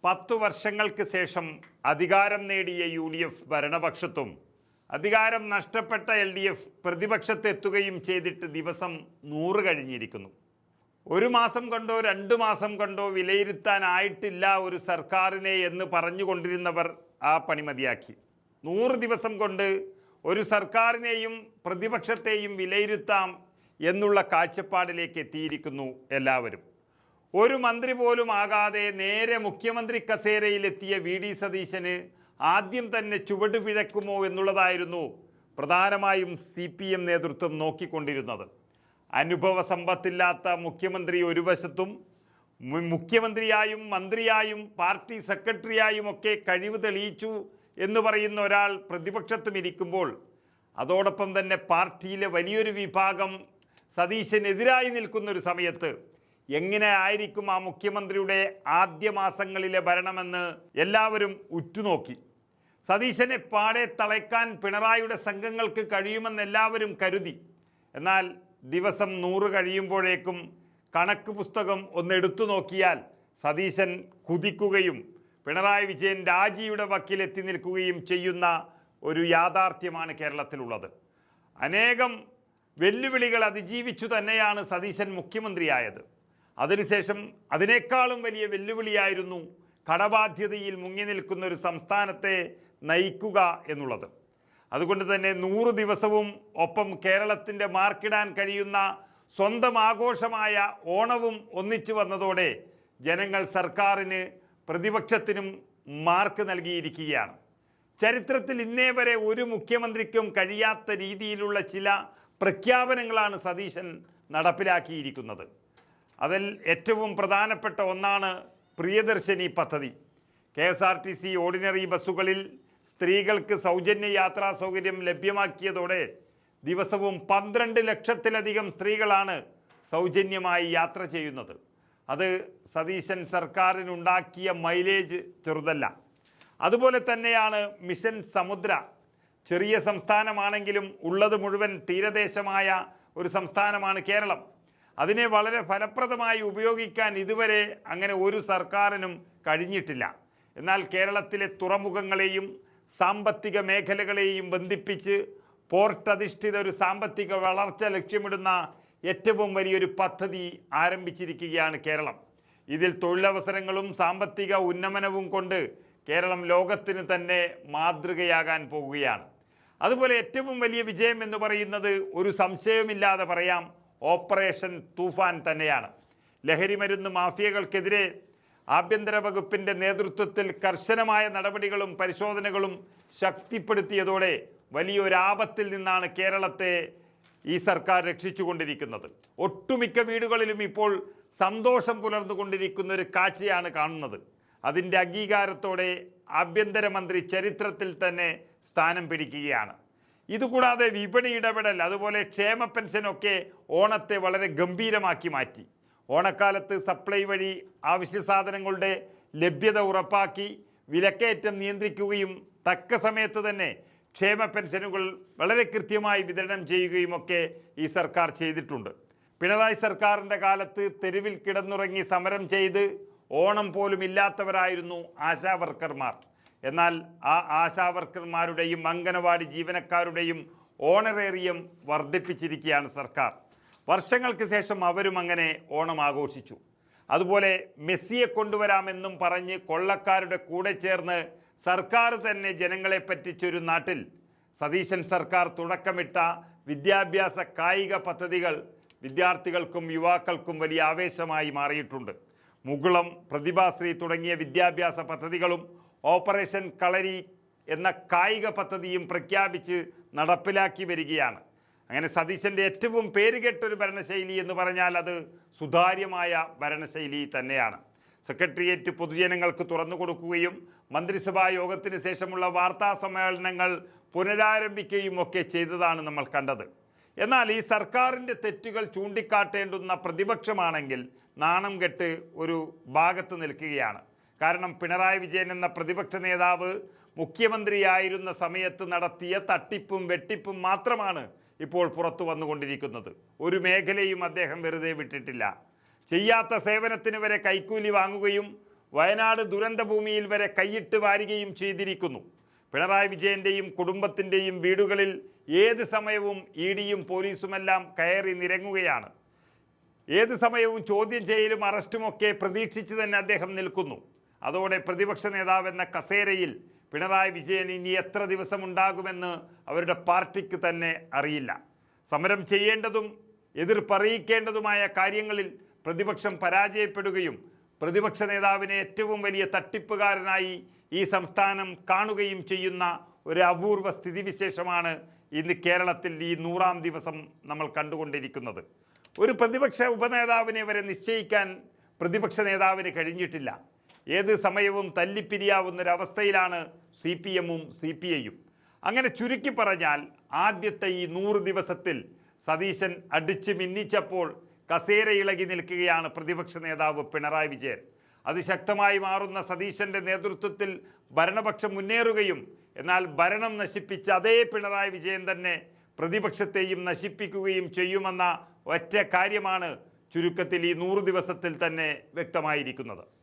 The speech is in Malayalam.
10 വർഷങ്ങൾക്ക് ശേഷം അധികാരം നേടിയ UDF ഭരണപക്ഷത്തും അധികാരം നഷ്ടപ്പെട്ട LDF പ്രതിപക്ഷത്തെത്തുകയും ചെയ്തിട്ട് ദിവസം 100 കഴിഞ്ഞിരിക്കുന്നു. 1 മാസം കൊണ്ടോ 2 മാസം കൊണ്ടോ വിലയിരുത്താനായിട്ടില്ല ഒരു സർക്കാരിനെ എന്ന് പറഞ്ഞുകൊണ്ടിരുന്നവർ ആ പണി മതിയാക്കി. 100 ദിവസം കൊണ്ട് ഒരു സർക്കാരിനെയും പ്രതിപക്ഷത്തെയും വിലയിരുത്താം എന്നുള്ള കാഴ്ചപ്പാടിലേക്ക് എത്തിയിരിക്കുന്നു എല്ലാവരും. ഒരു മന്ത്രി പോലും ആകാതെ നേരെ മുഖ്യമന്ത്രി കസേരയിലെത്തിയ VD സതീശന് ആദ്യം തന്നെ ചുവട് പിഴക്കുമോ എന്നുള്ളതായിരുന്നു പ്രധാനമായും CPM നേതൃത്വം നോക്കിക്കൊണ്ടിരുന്നത്. അനുഭവ സമ്പത്തില്ലാത്ത മുഖ്യമന്ത്രി ഒരു വശത്തും മുഖ്യമന്ത്രിയായും മന്ത്രിയായും പാർട്ടി സെക്രട്ടറിയായും ഒക്കെ കഴിവ് തെളിയിച്ചു എന്ന് പറയുന്ന ഒരാൾ പ്രതിപക്ഷത്തും ഇരിക്കുമ്പോൾ അതോടൊപ്പം തന്നെ പാർട്ടിയിലെ വലിയൊരു വിഭാഗം സതീശനെതിരായി നിൽക്കുന്നൊരു സമയത്ത് എങ്ങനെ ആയിരിക്കും ആ മുഖ്യമന്ത്രിയുടെ ആദ്യ മാസങ്ങളിലെ ഭരണമെന്ന് എല്ലാവരും ഉറ്റുനോക്കി. സതീശനെ പാടെ തളയ്ക്കാൻ പിണറായിയുടെ സംഘങ്ങൾക്ക് കഴിയുമെന്ന് എല്ലാവരും കരുതി. എന്നാൽ ദിവസം 100 കഴിയുമ്പോഴേക്കും കണക്ക് പുസ്തകം ഒന്നെടുത്തു നോക്കിയാൽ സതീശൻ കുതിക്കുകയും പിണറായി വിജയൻ രാജിയുടെ വക്കിലെത്തി നിൽക്കുകയും ചെയ്യുന്ന ഒരു യാഥാർത്ഥ്യമാണ് കേരളത്തിലുള്ളത്. അനേകം വെല്ലുവിളികൾ അതിജീവിച്ചു തന്നെയാണ് സതീശൻ മുഖ്യമന്ത്രിയായത്. അതിനുശേഷം അതിനേക്കാളും വലിയ വെല്ലുവിളിയായിരുന്നു കടബാധ്യതയിൽ മുങ്ങി നിൽക്കുന്ന ഒരു സംസ്ഥാനത്തെ നയിക്കുക എന്നുള്ളത്. അതുകൊണ്ട് തന്നെ 100 ദിവസവും ഒപ്പം കേരളത്തിൻ്റെ മാർക്കിടാൻ കഴിയുന്ന സ്വന്തം ആഘോഷമായ ഓണവും ഒന്നിച്ചു വന്നതോടെ ജനങ്ങൾ സർക്കാരിന് പ്രതിപക്ഷത്തിനും മാർക്ക് നൽകിയിരിക്കുകയാണ്. ചരിത്രത്തിൽ ഇന്നേ വരെ ഒരു മുഖ്യമന്ത്രിക്കും കഴിയാത്ത രീതിയിലുള്ള ചില പ്രഖ്യാപനങ്ങളാണ് സതീശൻ നടപ്പിലാക്കിയിരിക്കുന്നത്. അതിൽ ഏറ്റവും പ്രധാനപ്പെട്ട ഒന്നാണ് പ്രിയദർശിനി പദ്ധതി. KSRTC ഓർഡിനറി ബസ്സുകളിൽ സ്ത്രീകൾക്ക് സൗജന്യ യാത്രാ സൗകര്യം ലഭ്യമാക്കിയതോടെ ദിവസവും 12 ലക്ഷത്തിലധികം സ്ത്രീകളാണ് സൗജന്യമായി യാത്ര ചെയ്യുന്നത്. അത് സതീശൻ സർക്കാരിനുണ്ടാക്കിയ മൈലേജ് ചെറുതല്ല. അതുപോലെ തന്നെയാണ് മിഷൻ സമുദ്ര. ചെറിയ സംസ്ഥാനമാണെങ്കിലും ഉള്ളത് മുഴുവൻ തീരദേശമായ ഒരു സംസ്ഥാനമാണ് കേരളം. അതിനെ വളരെ ഫലപ്രദമായി ഉപയോഗിക്കാൻ ഇതുവരെ അങ്ങനെ ഒരു സർക്കാരിനും കഴിഞ്ഞിട്ടില്ല. എന്നാൽ കേരളത്തിലെ തുറമുഖങ്ങളെയും സാമ്പത്തിക മേഖലകളെയും ബന്ധിപ്പിച്ച് പോർട്ട് അധിഷ്ഠിത ഒരു സാമ്പത്തിക വളർച്ച ലക്ഷ്യമിടുന്ന ഏറ്റവും വലിയൊരു പദ്ധതി ആരംഭിച്ചിരിക്കുകയാണ് കേരളം. ഇതിൽ തൊഴിലവസരങ്ങളും സാമ്പത്തിക ഉന്നമനവും കൊണ്ട് കേരളം ലോകത്തിന് തന്നെ മാതൃകയാകാൻ പോകുകയാണ്. അതുപോലെ ഏറ്റവും വലിയ വിജയം എന്ന് പറയുന്നത് ഒരു സംശയവുമില്ലാതെ പറയാം, ഓപ്പറേഷൻ തൂഫാൻ തന്നെയാണ്. ലഹരിമരുന്ന് മാഫിയകൾക്കെതിരെ ആഭ്യന്തര വകുപ്പിൻ്റെ നേതൃത്വത്തിൽ കർശനമായ നടപടികളും പരിശോധനകളും ശക്തിപ്പെടുത്തിയതോടെ വലിയൊരാപത്തിൽ നിന്നാണ് കേരളത്തെ ഈ സർക്കാർ രക്ഷിച്ചുകൊണ്ടിരിക്കുന്നത്. ഒട്ടുമിക്ക വീടുകളിലും ഇപ്പോൾ സന്തോഷം പുലർന്നുകൊണ്ടിരിക്കുന്ന ഒരു കാഴ്ചയാണ് കാണുന്നത്. അതിൻ്റെ അംഗീകാരത്തോടെ ആഭ്യന്തരമന്ത്രി ചരിത്രത്തിൽ തന്നെ സ്ഥാനം പിടിക്കുകയാണ്. ഇതുകൂടാതെ വിപണി ഇടപെടൽ, അതുപോലെ ക്ഷേമ പെൻഷനൊക്കെ ഓണത്തെ വളരെ ഗംഭീരമാക്കി മാറ്റി. ഓണക്കാലത്ത് സപ്ലൈ വഴി അവശ്യ സാധനങ്ങളുടെ ലഭ്യത ഉറപ്പാക്കി വിലക്കയറ്റം നിയന്ത്രിക്കുകയും തക്ക സമയത്ത് തന്നെ ക്ഷേമ പെൻഷനുകൾ വളരെ കൃത്യമായി വിതരണം ചെയ്യുകയും ഒക്കെ ഈ സർക്കാർ ചെയ്തിട്ടുണ്ട്. പിണറായി സർക്കാരിൻ്റെ കാലത്ത് തെരുവിൽ കിടന്നുറങ്ങി സമരം ചെയ്ത് ഓണം പോലും ഇല്ലാത്തവരായിരുന്നു ആശാവർക്കർമാർ. എന്നാൽ ആ ആശാവർക്കർമാരുടെയും അംഗനവാടി ജീവനക്കാരുടെയും ഓണറേറിയം വർദ്ധിപ്പിച്ചിരിക്കുകയാണ് സർക്കാർ. വർഷങ്ങൾക്ക് ശേഷം അവരും അങ്ങനെ ഓണം ആഘോഷിച്ചു. അതുപോലെ മെസ്സിയെ കൊണ്ടുവരാമെന്നും പറഞ്ഞ് കൊള്ളക്കാരുടെ കൂടെ ചേർന്ന് സർക്കാർ തന്നെ ജനങ്ങളെ പറ്റിച്ചൊരു നാട്ടിൽ സതീശൻ സർക്കാർ തുടക്കമിട്ട വിദ്യാഭ്യാസ കായിക പദ്ധതികൾ വിദ്യാർത്ഥികൾക്കും യുവാക്കൾക്കും വലിയ ആവേശമായി മാറിയിട്ടുണ്ട്. മുകുളം, പ്രതിഭാശ്രീ തുടങ്ങിയ വിദ്യാഭ്യാസ പദ്ധതികളും ഓപ്പറേഷൻ കളരി എന്ന കായിക പദ്ധതിയും പ്രഖ്യാപിച്ച് നടപ്പിലാക്കി വരികയാണ്. അങ്ങനെ സതീശൻ്റെ ഏറ്റവും പേരുകെട്ടൊരു ഭരണശൈലി എന്ന് പറഞ്ഞാൽ അത് സുതാര്യമായ ഭരണശൈലി തന്നെയാണ്. സെക്രട്ടേറിയറ്റ് പൊതുജനങ്ങൾക്ക് തുറന്നു കൊടുക്കുകയും മന്ത്രിസഭാ യോഗത്തിന് ശേഷമുള്ള വാർത്താ സമ്മേളനങ്ങൾ പുനരാരംഭിക്കുകയും ഒക്കെ ചെയ്തതാണ് നമ്മൾ കണ്ടത്. എന്നാൽ ഈ സർക്കാരിൻ്റെ തെറ്റുകൾ ചൂണ്ടിക്കാട്ടേണ്ടുന്ന പ്രതിപക്ഷമാണെങ്കിൽ നാണം കെട്ട് ഒരു ഭാഗത്ത് നിൽക്കുകയാണ്. കാരണം പിണറായി വിജയൻ എന്ന പ്രതിപക്ഷ നേതാവ് മുഖ്യമന്ത്രിയായിരുന്ന സമയത്ത് നടത്തിയ തട്ടിപ്പും വെട്ടിപ്പും മാത്രമാണ് ഇപ്പോൾ പുറത്തു വന്നുകൊണ്ടിരിക്കുന്നത്. ഒരു മേഖലയും അദ്ദേഹം വെറുതെ വിട്ടിട്ടില്ല. ചെയ്യാത്ത സേവനത്തിന് വരെ കൈക്കൂലി വാങ്ങുകയും വയനാട് ദുരന്തഭൂമിയിൽ വരെ കൈയിട്ട് വാരുകയും ചെയ്തിരിക്കുന്നു. പിണറായി വിജയൻ്റെയും കുടുംബത്തിൻ്റെയും വീടുകളിൽ ഏത് സമയവും ഇഡിയും പോലീസുമെല്ലാം കയറി നിരങ്ങുകയാണ്. ഏത് സമയവും ചോദ്യം ചെയ്യലും അറസ്റ്റുമൊക്കെ പ്രതീക്ഷിച്ച് തന്നെ അദ്ദേഹം നിൽക്കുന്നു. അതോടെ പ്രതിപക്ഷ നേതാവെന്ന കസേരയിൽ പിണറായി വിജയൻ ഇനി എത്ര ദിവസമുണ്ടാകുമെന്ന് അവരുടെ പാർട്ടിക്ക് തന്നെ അറിയില്ല. സമരം ചെയ്യേണ്ടതും എതിർപ്പറിയിക്കേണ്ടതുമായ കാര്യങ്ങളിൽ പ്രതിപക്ഷം പരാജയപ്പെടുകയും പ്രതിപക്ഷ നേതാവിനെ ഏറ്റവും വലിയ തട്ടിപ്പുകാരനായി ഈ സംസ്ഥാനം കാണുകയും ചെയ്യുന്ന ഒരു അപൂർവ സ്ഥിതിവിശേഷമാണ് ഇന്ന് കേരളത്തിൽ ഈ 100-ാം ദിവസം നമ്മൾ കണ്ടുകൊണ്ടിരിക്കുന്നത്. ഒരു പ്രതിപക്ഷ ഉപനേതാവിനെ വരെ നിശ്ചയിക്കാൻ പ്രതിപക്ഷ നേതാവിന് കഴിഞ്ഞിട്ടില്ല. ഏത് സമയവും തല്ലിപ്പിരിയാവുന്നൊരവസ്ഥയിലാണ് CPM-ഉം CPI-യും. അങ്ങനെ ചുരുക്കി പറഞ്ഞാൽ ആദ്യത്തെ ഈ 100 ദിവസത്തിൽ സതീശൻ അടിച്ച് മിന്നിച്ചപ്പോൾ കസേര ഇളകി നിൽക്കുകയാണ് പ്രതിപക്ഷ നേതാവ് പിണറായി വിജയൻ. അതിശക്തമായി മാറുന്ന സതീശൻ്റെ നേതൃത്വത്തിൽ ഭരണപക്ഷം മുന്നേറുകയും എന്നാൽ ഭരണം നശിപ്പിച്ച അതേ പിണറായി വിജയൻ തന്നെ പ്രതിപക്ഷത്തെയും നശിപ്പിക്കുകയും ചെയ്യുമെന്ന ഒറ്റ കാര്യമാണ് ചുരുക്കത്തിൽ ഈ 100 ദിവസത്തിൽ തന്നെ വ്യക്തമായിരിക്കുന്നത്.